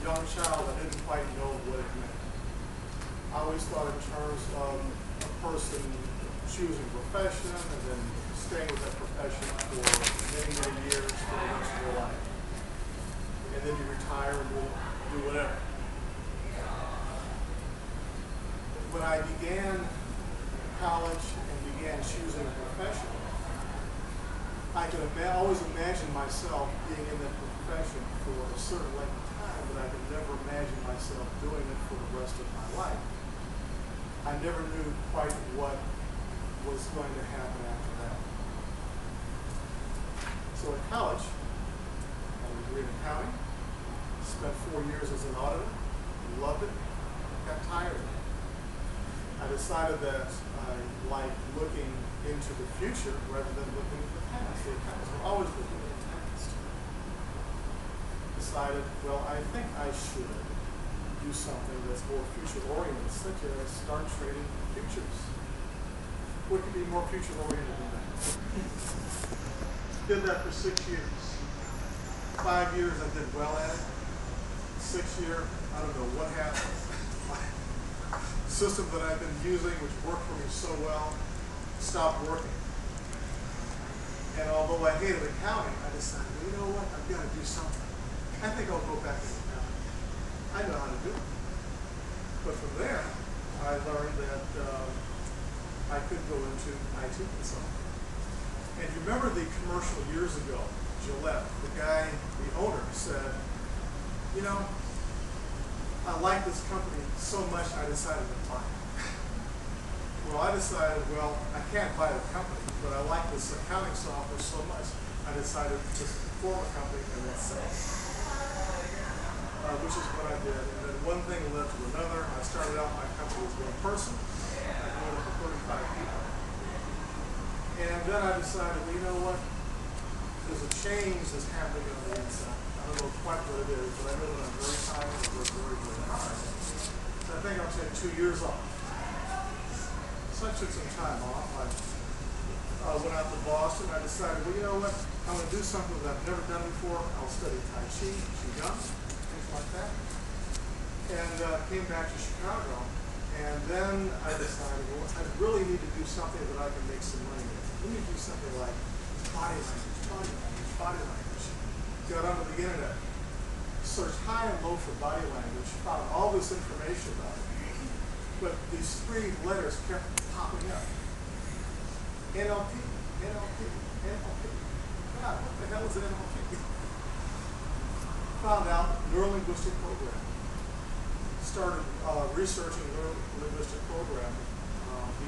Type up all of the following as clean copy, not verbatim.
young child, I didn't quite know what it meant. I always thought in terms of a person choosing a profession and then staying with that profession for many, many years for the rest of your life. And then you retire and do whatever. When I began college and began choosing a profession, I could always imagine myself being in that profession for a certain length of time, but I could never imagine myself doing it for the rest of my life. I never knew quite what was going to happen after that. So in college, I had a degree in accounting, spent 4 years as an auditor, loved it, got tired of it. I decided that I liked looking into the future rather than looking at the past. The accountants were always looking at the past. Decided, well, I think I should do something that's more future-oriented, such as start trading futures. What could be more future-oriented than that? Did that for 6 years. 5 years I did well at it. 6th year, I don't know what happened. System that I've been using, which worked for me so well, stopped working. And although I hated accounting, I decided, well, you know what, I've got to do something. I think I'll go back to accounting. I know how to do it. But from there, I learned that I could go into IT consulting. And you remember the commercial years ago, Gillette, the guy, the owner, said, you know, I like this company so much I decided to buy it. Well, I decided, well, I can't buy the company, but I like this accounting software so much I decided to form a company and then sell it. Which is what I did. And then one thing led to another. I started out my company as one person. I grew it up to 35 people. And then I decided, well, you know what? There's a change that's happening on the inside. I don't know quite what it is, but I know that I'm very tired and work very, very hard. So I think I'll take 2 years off. So I took some time off. I went out to Boston. I decided, well, you know what? I'm going to do something that I've never done before. I'll study Tai Chi, Qigong, things like that. And came back to Chicago. And then I decided, well, I really need to do something that I can make some money with. Let me do something like body language. Got onto the internet, searched high and low for body language, found all this information about it. But these 3 letters kept popping up. NLP, NLP, NLP. God, what the hell is an NLP? Found out neuro-linguistic programming. Started researching neuro-linguistic programming.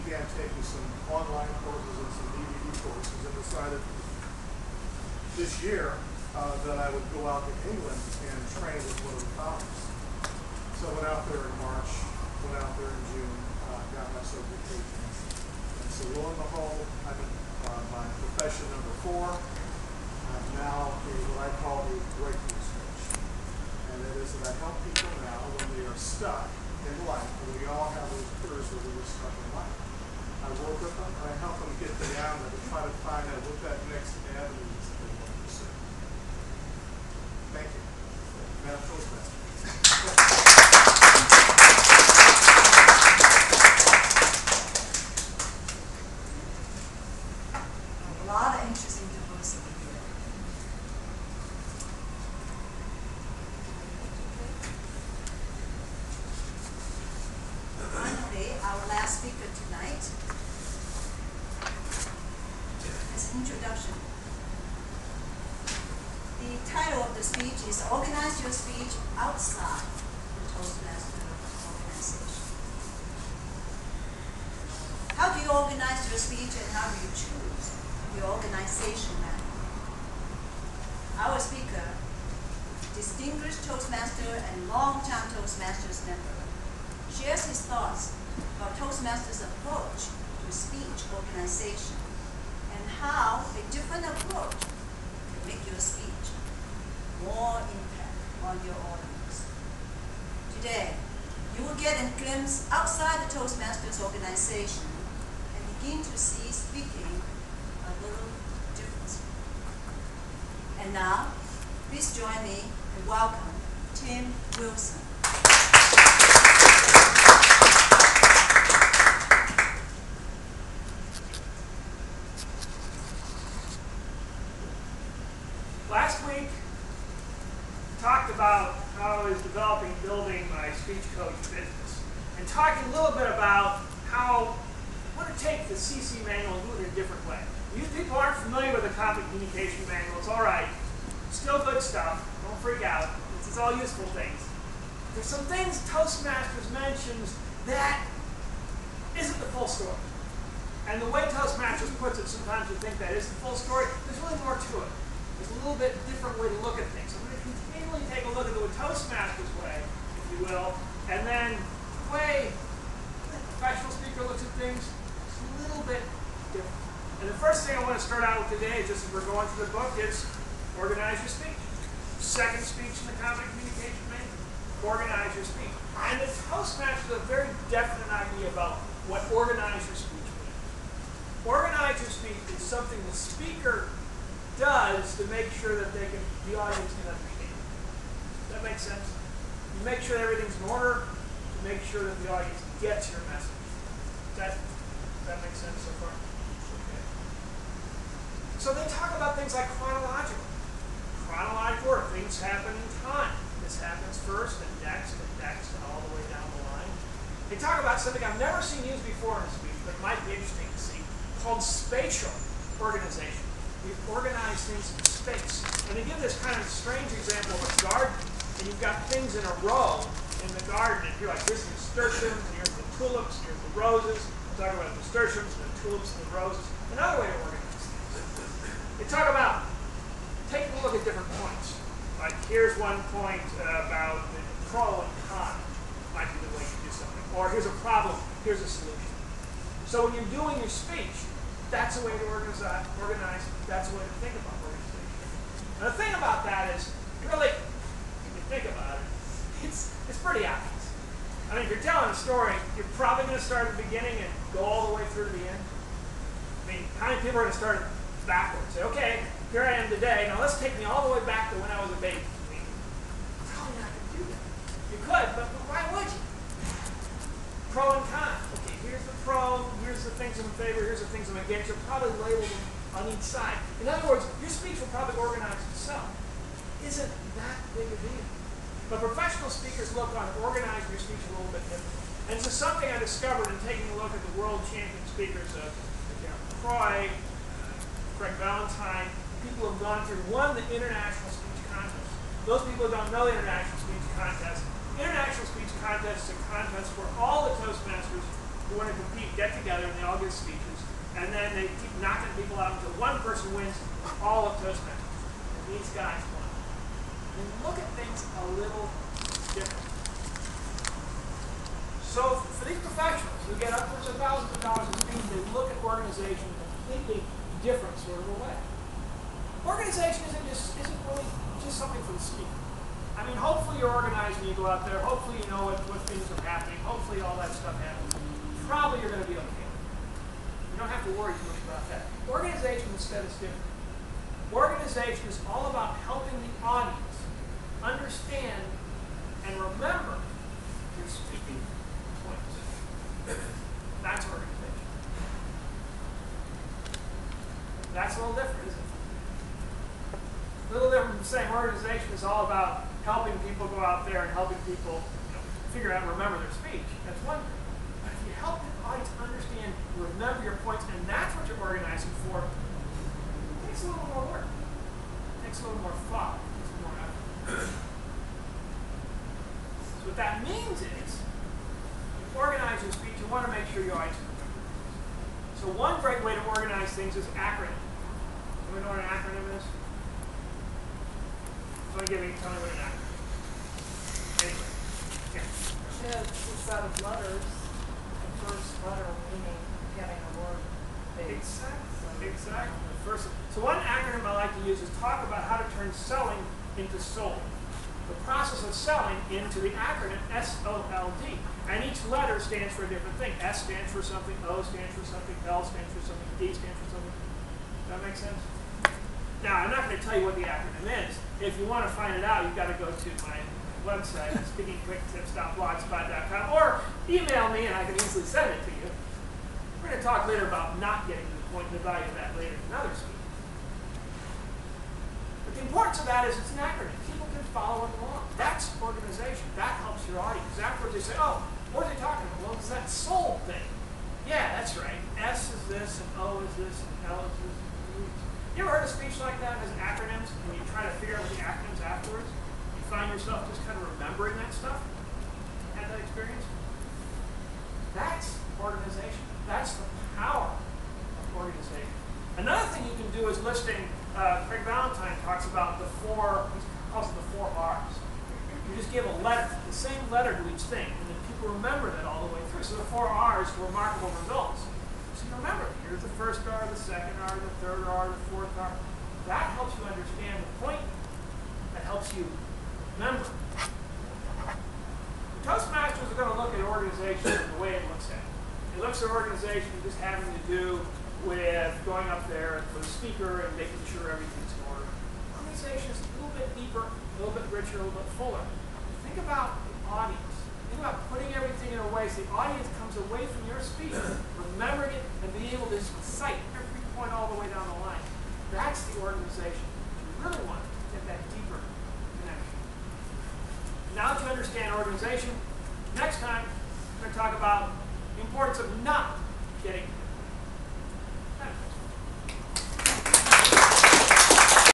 Began taking some online courses and some DVD courses and decided this year that I would go out to England and train with one of the founders. So I went out there in March, went out there in June, got my certifications. And so lo and behold, I'm in my profession number 4. I'm now what I call a breakthrough coach. And that is that I help people now when they are stuck in life, and we all have those periods where we were stuck in life. I work with them and I help them get down and try to find out what that next avenue is that they want to pursue. Thank you. Madam Toastmaster. A lot of interesting diversity here. Finally, our last speaker tonight. As an introduction, the title of the speech is Organize Your Speech Outside the Toastmaster Organization. How do you organize your speech and how do you choose your organization manual? Our speaker, distinguished Toastmaster and long-time Toastmasters member, shares his thoughts about Toastmasters' approach to speech organization and how a different approach can make your speech more impact on your audience. Today, you will get a glimpse outside the Toastmasters organization and begin to see speaking a little differently. And now, please join me in welcome Tim Wilson. Last week, talked about how I was building my speech coach business, and talking a little bit about how I want to take the CC manual and do it in a different way. You people aren't familiar with the conflict communication manual. It's all right. Still good stuff. Don't freak out. It's all useful things. There's some things Toastmasters mentions that isn't the full story. And the way Toastmasters puts it, sometimes you think that is the full story. There's really more to it. There's a little bit different way to look at things. I'm going to continually take a look at the Toastmasters way, if you will, and then the way the professional speaker looks at things is a little bit different. And the first thing I want to start out with today, just as we're going through the book, is organize your speech. Second speech in the conflict communication manual, organize your speech. And the Toastmasters have a very definite idea about what organize your speech means. Organize your speech is something the speaker does to make sure that the audience can understand. Does that make sense? You make sure everything's in order to make sure that the audience gets your message. Does that make sense so far? Okay. So they talk about things like chronological. Chronological order, things happen in time. This happens first, and next, and all the way down the line. They talk about something I've never seen used before in a speech, but it might be interesting to see, called spatial organization. We organize things in space. And they give this kind of strange example of a garden, and you've got things in a row in the garden, and you're like, this is nasturtiums, and here's the tulips, here's the roses. They talk about nasturtiums, and the tulips, and the roses. Another way to organize things. They talk about taking a look at different points. Like here's one point about the pro and con might be the way you do something. Or here's a problem, here's a solution. So when you're doing your speech, that's a way to organize, that's a way to think about organization. And the thing about that is, really, when you think about it, it's pretty obvious. I mean, if you're telling a story, you're probably going to start at the beginning and go all the way through to the end. I mean, how many people are going to start backwards? Say, okay, here I am today. Now let's take me all the way back to when I was a baby. I mean, you're probably not going to do that. You could, but why would you? Pro and con. Okay, here's the pro, here's the things I'm in favor, here's the things I'm against. You'll probably label them on each side. In other words, your speech will probably organize itself. Isn't that big a deal? But professional speakers look on organizing your speech a little bit different. And this is something I discovered in taking a look at the world champion speakers of Croy, Craig Valentine, people who have gone through, won the International Speech Contest. Those people who don't know the International Speech Contest, International Speech Contest is a contest where all the Toastmasters who want to compete get together and they all give speeches, and then they keep knocking people out until one person wins all of Toastmasters. And these guys won. And look at things a little different. So for these professionals who get upwards of thousands of dollars in speech, they look at organization in a completely different sort of a way. Organization isn't really just something for the speaker. I mean, hopefully you're organized when you go out there. Hopefully you know what things are happening. Hopefully all that stuff happens. Probably you're going to be okay. You don't have to worry too much about that. Organization instead is different. Organization is all about helping the audience understand and remember your speaking points. That's organization. That's a little different, isn't it? A little different from saying organization is all about helping people go out there and helping people figure out and remember their speech. That's one thing. But if you help the audience understand, remember your points, and that's what you're organizing for, it takes a little more work. It takes a little more thought. It takes more effort. So what that means is, you organize your speech, you want to make sure your audience remembers. So one great way to organize things is acronym. Anybody know what an acronym is? Tell me what an acronym is. Anyway. Yeah. It's a set of letters. The first letter meaning getting a word. Exactly. So one acronym I like to use is talk about how to turn selling into sold. The process of selling into the acronym SOLD. And each letter stands for a different thing. S stands for something, O stands for something, L stands for something, D stands for something. Does that make sense? Now, I'm not going to tell you what the acronym is. If you want to find it out, you've got to go to my website, speakingquicktips.blogspot.com, or email me and I can easily send it to you. We're going to talk later about not getting to the point and the value of that later in another speech. But the importance of that is it's an acronym. People can follow it along. That's organization. That helps your audience. Afterwards they say, oh, what are they talking about? Well, it's that soul thing. Yeah, that's right. S is this, and O is this, and L is this, and U is this. You ever heard a speech like that as acronyms, and when you try to figure out what the acronyms afterwards, you find yourself just kind of remembering that stuff? Had that experience? That's organization. That's the power of organization. Another thing you can do is listing, Craig Valentine talks about he calls it the 4 R's. You just give a letter, the same letter to each thing, and then people remember that all the way through. So the 4 R's, remarkable results. So you remember, here's the first R, the second R, the third R, the fourth R. That helps you understand the point. That helps you remember. The Toastmasters are going to look at organization the way it looks at it. It looks at organization just having to do with going up there with a speaker and making sure everything's in order. Organization is a little bit deeper, a little bit richer, a little bit fuller. Think about the audience. Think about putting everything in a way so the audience comes away from your speech, remembering it, and being able to cite every point all the way down the line. That's the organization. You really want to get that deeper connection. Now that you understand organization, next time we're going to talk about the importance of not